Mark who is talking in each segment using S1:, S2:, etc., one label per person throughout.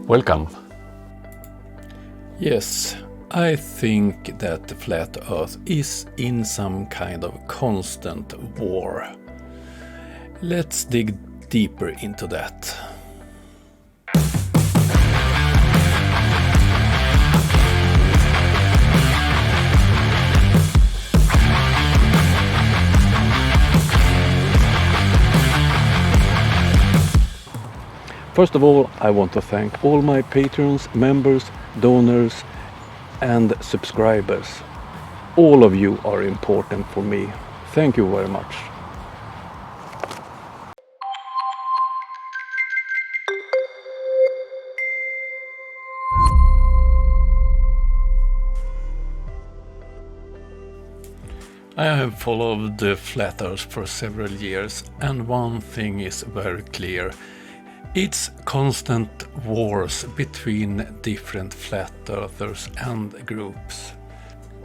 S1: Welcome.
S2: Yes, I think that the flat Earth is in some kind of constant war. Let's dig deeper into that. First of all, I want to thank all my patrons, members, donors and subscribers. All of you are important for me. Thank you very much. I have followed the flat Earth for several years, and one thing is very clear. It's constant wars between different flat earthers and groups.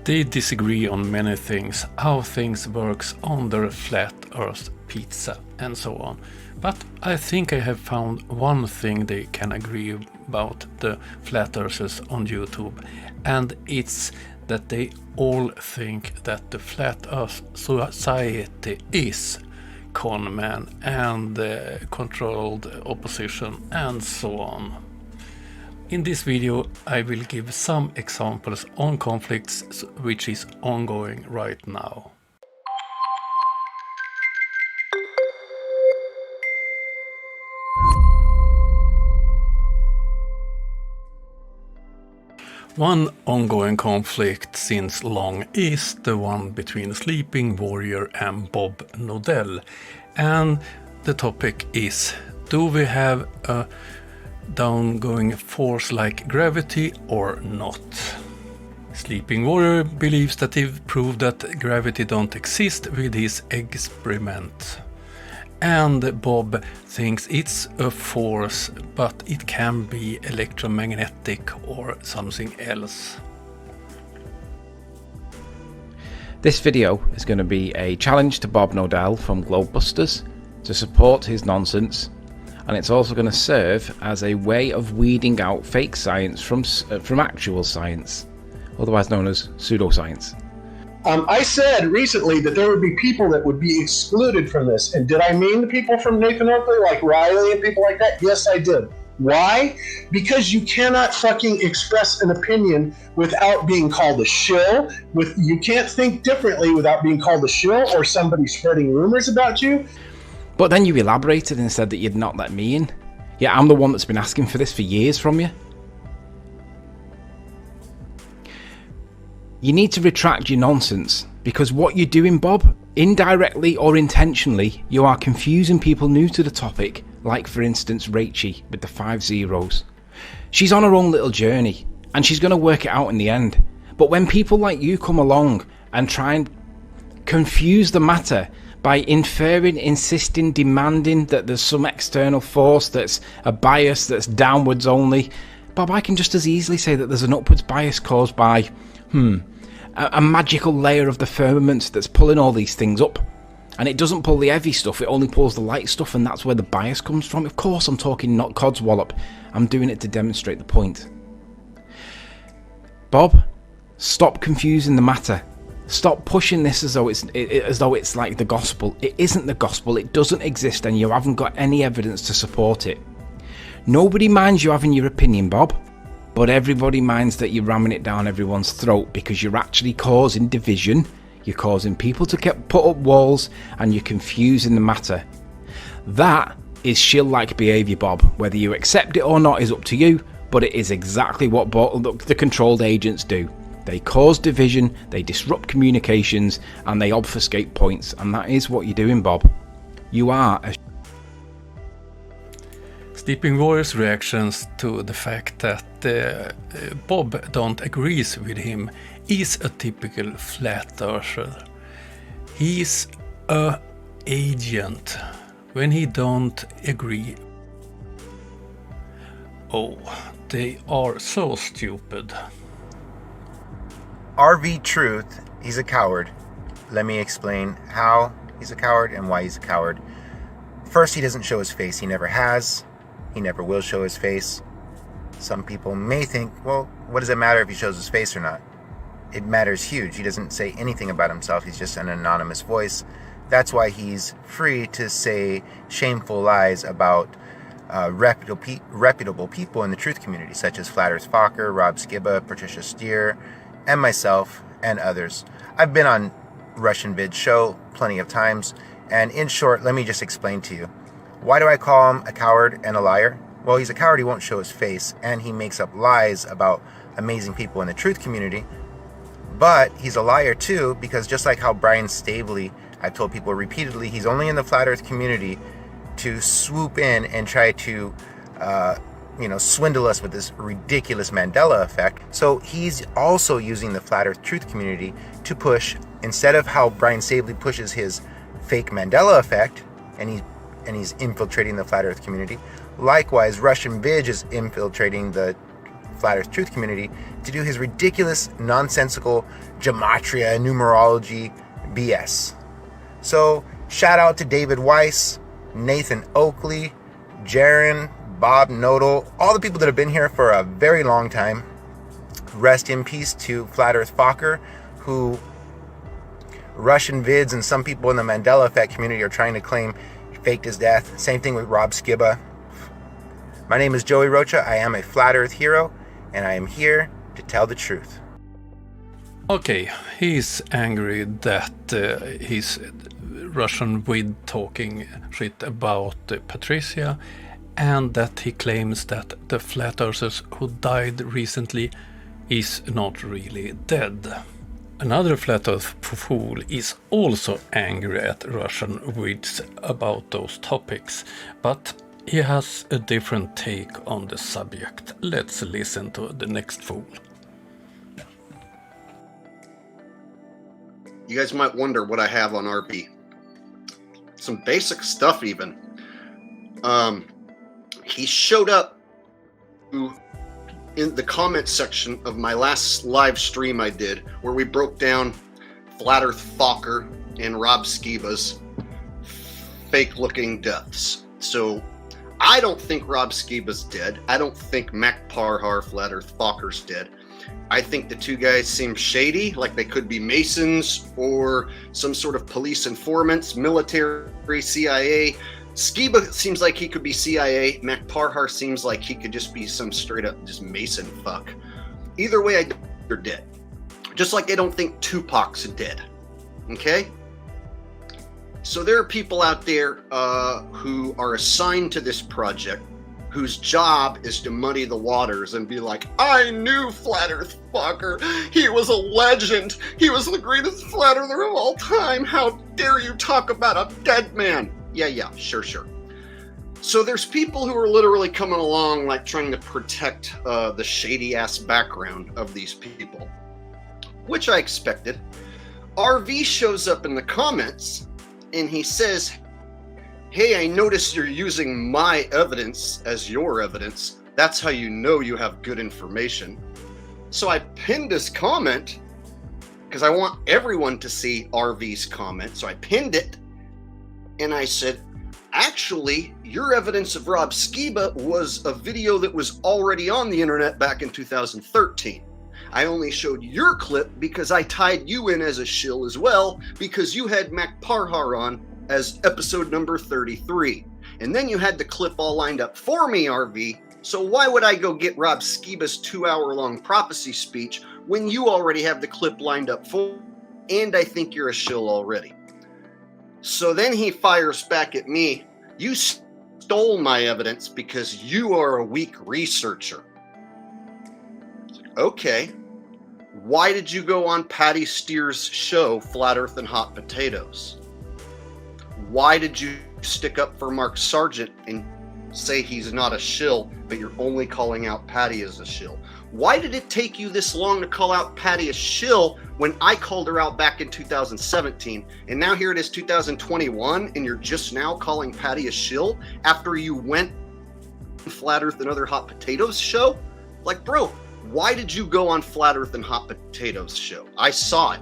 S2: They disagree on many things, how things works on their flat earth pizza and so on. But I think I have found one thing they can agree about, the flat earthers on YouTube, and it's that they all think that the flat earth society is con man and controlled opposition and so on. In this video I will give some examples on conflicts which is ongoing right now. One ongoing conflict since long is the one between Sleeping Warrior and Bob Nodell, and the topic is: do we have a downgoing force like gravity or not? Sleeping Warrior believes that they've proved that gravity don't exist with his experiment. And Bob thinks it's a force, but it can be electromagnetic or something else.
S3: This video is going to be a challenge to Bob Nodell from Globebusters to support his nonsense, and it's also going to serve as a way of weeding out fake science from actual science, otherwise known as pseudoscience.
S4: I said recently that there would be people that would be excluded from this. And did I mean the people from Nathan Oakley, like Riley and people like that? Yes, I did. Why? Because you cannot fucking express an opinion without being called a shill. You can't think differently without being called a shill or somebody spreading rumors about you.
S3: But then you elaborated and said that you'd not let me in. Yeah, I'm the one that's been asking for this for years from you. You need to retract your nonsense, because what you're doing, Bob, indirectly or intentionally, you are confusing people new to the topic, like for instance Rachie with the 5 zeros. She's on her own little journey, and she's going to work it out in the end. But when people like you come along and try and confuse the matter by inferring, insisting, demanding that there's some external force that's a bias that's downwards only, Bob, I can just as easily say that there's an upwards bias caused by, a magical layer of the firmament that's pulling all these things up. And it doesn't pull the heavy stuff, it only pulls the light stuff, and that's where the bias comes from. Of course I'm talking not codswallop, I'm doing it to demonstrate the point. Bob, stop confusing the matter. Stop pushing this as though it's like the gospel. It isn't the gospel, it doesn't exist, and you haven't got any evidence to support it. Nobody minds you having your opinion, Bob. But everybody minds that you're ramming it down everyone's throat, because you're actually causing division, you're causing people to put up walls, and you're confusing the matter. That is shill-like behaviour, Bob. Whether you accept it or not is up to you, but it is exactly what the controlled agents do. They cause division, they disrupt communications, and they obfuscate points, and that is what you're doing, Bob. You are a
S2: Sleeping Warrior's reactions to the fact that Bob don't agrees with him is a typical flat earther. He's a agent when he don't agree. Oh, they are so stupid.
S5: RV Truth, he's a coward. Let me explain how he's a coward and why he's a coward. First, he doesn't show his face. He never has. He never will show his face. Some people may think, well, what does it matter if he shows his face or not? It matters huge. He doesn't say anything about himself. He's just an anonymous voice. That's why he's free to say shameful lies about reputable people in the truth community, such as Flat Earth Fokker, Rob Skiba, Patricia Steer, and myself, and others. I've been on Russian Vid's show plenty of times, and in short, let me just explain to you. Why do I call him a coward and a liar? Well, he's a coward, he won't show his face, and he makes up lies about amazing people in the truth community. But he's a liar too, because just like how Brian Stabley, I've told people repeatedly, he's only in the Flat Earth community to swoop in and try to swindle us with this ridiculous Mandela effect. So he's also using the Flat Earth truth community to push, instead of how Brian Stabley pushes his fake Mandela effect, and he's infiltrating the Flat Earth community. Likewise, Russian Vid is infiltrating the Flat Earth truth community to do his ridiculous, nonsensical gematria, numerology BS. So, shout out to David Weiss, Nathan Oakley, Jaron, Bob Nodal, all the people that have been here for a very long time. Rest in peace to Flat Earth Fokker, who Russian Vids and some people in the Mandela Effect community are trying to claim faked his death. Same thing with Rob Skiba. My name is Joey Rocha. I am a Flat Earth hero, and I am here to tell the truth.
S2: Okay, he's angry that he's Russian Vid talking shit about Patricia, and that he claims that the Flat Earthers who died recently is not really dead. Another Flat Earth fool is also angry at Russian Vids about those topics, but he has a different take on the subject. Let's listen to the next fool.
S1: You guys might wonder what I have on RP. Some basic stuff even. He showed up in the comment section of my last live stream I did, where we broke down Flat Earth Fokker and Rob Skiba's fake looking deaths. So I don't think Rob Skiba's dead. I don't think Mac Parhar, Flat Earth Fokker's dead. I think the two guys seem shady, like they could be Masons or some sort of police informants, military, CIA. Skiba seems like he could be CIA. Mac Parhar seems like he could just be some straight up just Mason fuck. Either way, I think they're dead. Just like I don't think Tupac's dead. Okay? So there are people out there who are assigned to this project, whose job is to muddy the waters and be like, I knew Flat Earth Fokker. He was a legend. He was the greatest flat earther of all time. How dare you talk about a dead man? Yeah, sure. So there's people who are literally coming along like trying to protect the shady ass background of these people, which I expected. RV shows up in the comments and he says, hey, I noticed you're using my evidence as your evidence. That's how you know you have good information. So I pinned his comment because I want everyone to see RV's comment. So I pinned it and I said, actually, your evidence of Rob Skiba was a video that was already on the internet back in 2013. I only showed your clip because I tied you in as a shill as well, because you had Mac Parhar on as episode number 33. And then you had the clip all lined up for me, RV. So why would I go get Rob Skiba's 2-hour-long prophecy speech when you already have the clip lined up for? And I think you're a shill already. So then he fires back at me. You stole my evidence because you are a weak researcher. Okay. Why did you go on Patty Steer's show, Flat Earth and Hot Potatoes? Why did you stick up for Mark Sargent and say he's not a shill, but you're only calling out Patty as a shill? Why did it take you this long to call out Patty a shill when I called her out back in 2017? And now here it is 2021 and you're just now calling Patty a shill after you went Flat Earth and Other Hot Potatoes show? Like, bro, why did you go on Flat Earth and Hot Potatoes show? I saw it.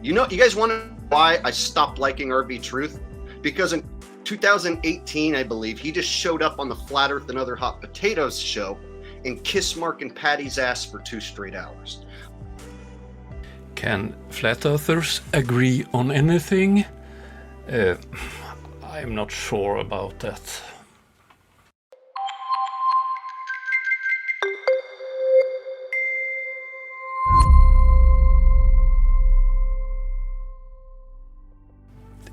S1: You know, you guys want to know why I stopped liking RV Truth? Because in 2018, I believe, he just showed up on the Flat Earth and Other Hot Potatoes show and kiss Mark and Patty's ass for 2 straight hours.
S2: Can flat earthers agree on anything? I'm not sure about that.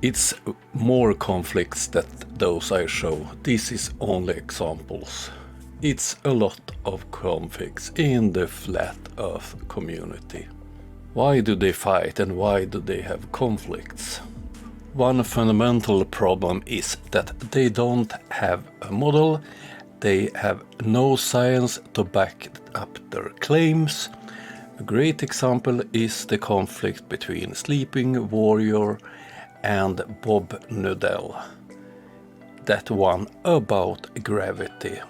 S2: It's more conflicts than those I show. This is only examples. It's a lot of conflicts in the flat earth community. Why do they fight and why do they have conflicts? One fundamental problem is that they don't have a model, they have no science to back up their claims. A great example is the conflict between Sleeping Warrior and Bob Nudell. That one about gravity.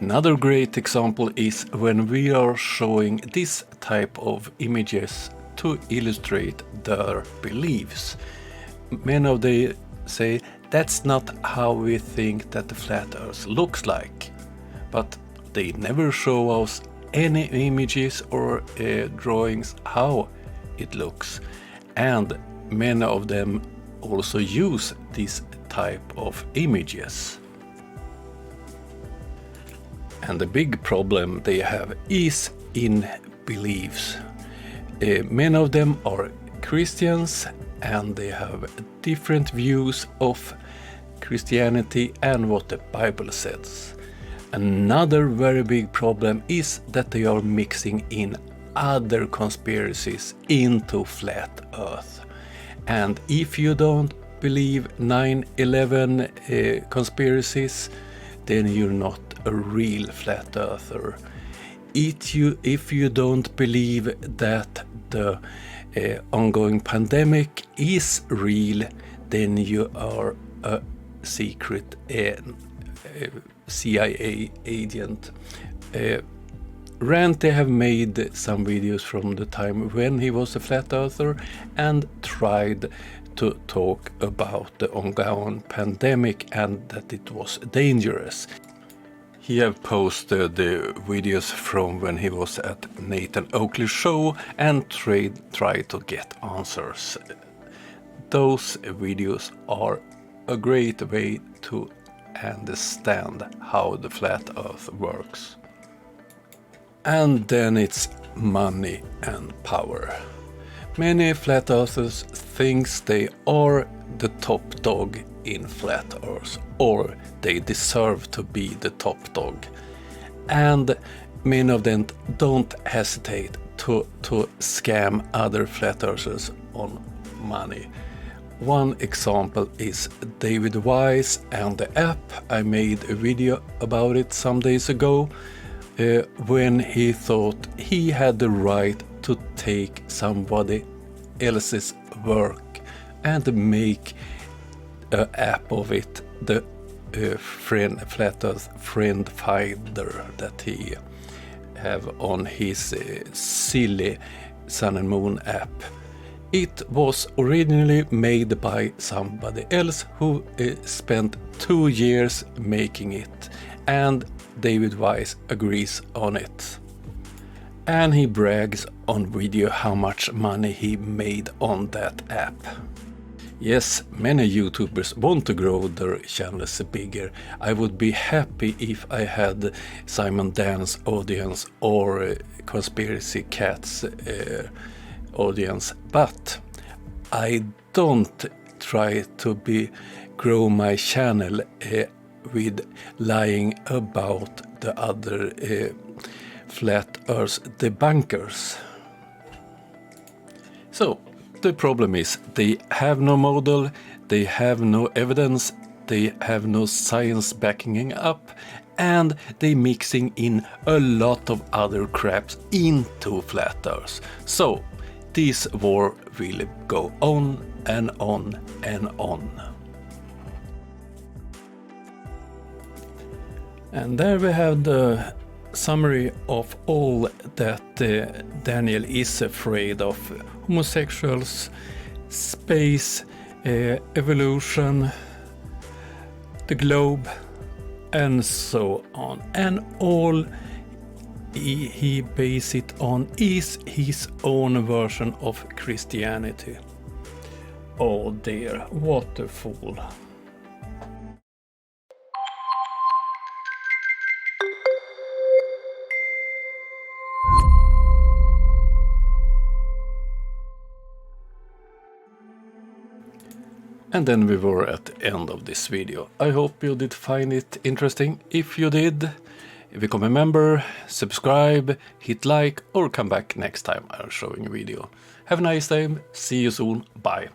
S2: Another great example is when we are showing this type of images to illustrate their beliefs. Many of them say that's not how we think that the flat earth looks like. But they never show us any images or drawings how it looks. And many of them also use this type of images. And the big problem they have is in beliefs. Many of them are Christians and they have different views of Christianity and what the Bible says. Another very big problem is that they are mixing in other conspiracies into flat earth. And if you don't believe 9/11 conspiracies, then you're not a real flat earther. If you don't believe that the ongoing pandemic is real, then you are a secret CIA agent. Rand, they have made some videos from the time when he was a flat earther and tried to talk about the ongoing pandemic and that it was dangerous. He have posted the videos from when he was at Nathan Oakley's show and tried to get answers. Those videos are a great way to understand how the flat earth works. And then it's money and power. Many flat earthers think they are the top dog in flat earth, or they deserve to be the top dog. And many of them don't hesitate to scam other flat earthers on money. One example is David Wise and the app. I made a video about it some days ago. When he thought he had the right to take somebody else's work and make an app of it, the flat earth friend finder that he have on his silly Sun and Moon app. It was originally made by somebody else who spent 2 years making it, and David Wise agrees on it. And he brags on video how much money he made on that app. Yes, many YouTubers want to grow their channels bigger. I would be happy if I had Simon Dan's audience or Conspiracy Cat's audience, but I don't try to grow my channel with lying about the other flat earth debunkers. So the problem is they have no model, they have no evidence, they have no science backing up, and they mixing in a lot of other craps into flat earth. So this war will go on and on and on. And there we have the summary of all that Daniel is afraid of. Homosexuals, space, evolution, the globe, and so on. And all he base it on is his own version of Christianity. Oh dear, what a fool. And then we were at the end of this video. I hope you did find it interesting. If you did, become a member, subscribe, hit like, or come back next time I'm showing a video. Have a nice day, see you soon, bye.